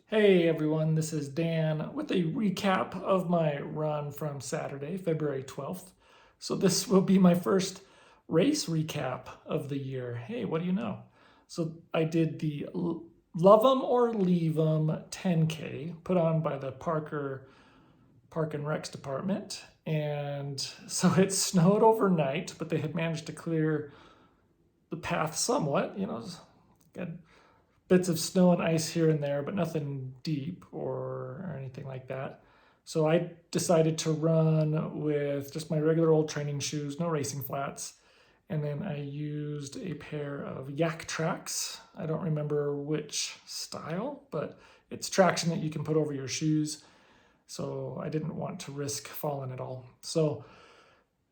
Hey everyone, this is Dan with a recap of my run from Saturday, February 12th. So, this will be my first race recap of the year. Hey, what do you know? So, I did the Love 'em or Leave 'em 10K put on by the Parker Park and Recs department. And so it snowed overnight, but they had managed to clear the path somewhat. Got bits of snow and ice here and there, but nothing deep or anything like that. So I decided to run with just my regular old training shoes, no racing flats. And then I used a pair of Yak Tracks. I don't remember which style, but it's traction that you can put over your shoes. So I didn't want to risk falling at all. So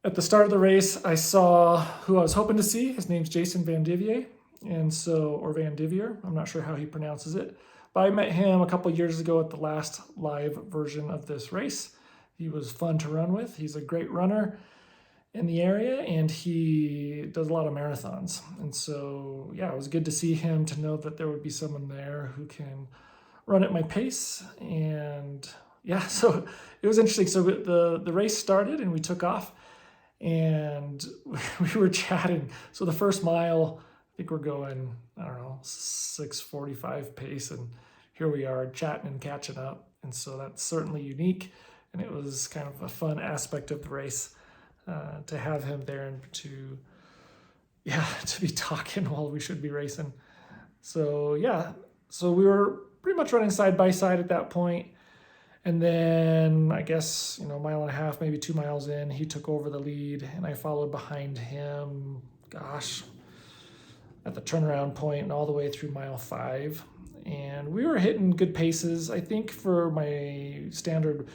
at the start of the race, I saw who I was hoping to see. His name's Jason Van Divier, or Van Divier. I'm not sure how he pronounces it, but I met him a couple years ago at the last live version of this race. He was fun to run with. He's a great runner in the area, and he does a lot of marathons. And so, yeah, it was good to see him, to know that there would be someone there who can run at my pace. And yeah, so it was interesting. So the race started, and we took off, and we were chatting. So the first mile, I think we're going, I don't know, 6:45 pace, and here we are chatting and catching up. And so that's certainly unique, and it was kind of a fun aspect of the race to have him there and to be talking while we should be racing. So yeah, so we were pretty much running side by side at that point. And then I guess, mile and a half, maybe 2 miles in, he took over the lead, and I followed behind him, gosh, at the turnaround point and all the way through mile 5. And we were hitting good paces. I think for my standard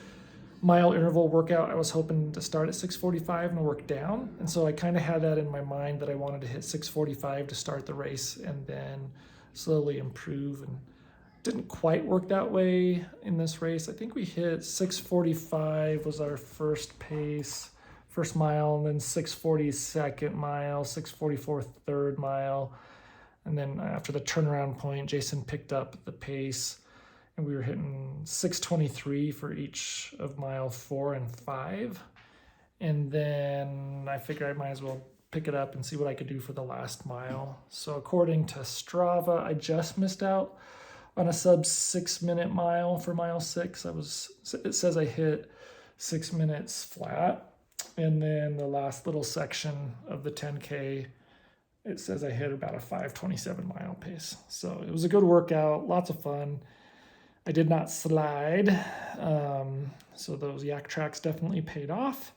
mile interval workout, I was hoping to start at 6:45 and work down. And so I kind of had that in my mind, that I wanted to hit 6:45 to start the race and then slowly improve. And didn't quite work that way in this race. I think we hit 6:45 was our first pace, first mile, and then 6:40 second mile, 6:44 third mile. And then after the turnaround point, Jason picked up the pace, and we were hitting 6:23 for each of mile 4 and 5. And then I figured I might as well pick it up and see what I could do for the last mile. So according to Strava, I just missed out on a sub 6 minute mile for mile 6. It says I hit 6 minutes flat. And then the last little section of the 10K, it says I hit about a 5:27 mile pace. So it was a good workout, lots of fun. I did not slide. So those Yak Tracks definitely paid off.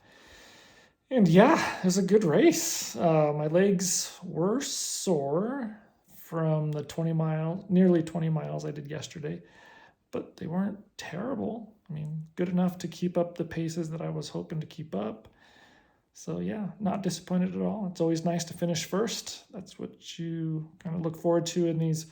And yeah, it was a good race. My legs were sore from the nearly 20 miles I did yesterday, but they weren't terrible. I mean, good enough to keep up the paces that I was hoping to keep up. So yeah, not disappointed at all. It's always nice to finish first. That's what you kind of look forward to in these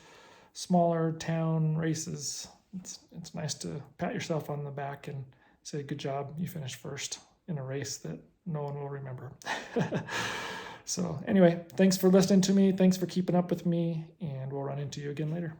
smaller town races. It's nice to pat yourself on the back and say, good job, you finished first in a race that no one will remember. So anyway, thanks for listening to me. Thanks for keeping up with me, and we'll run into you again later.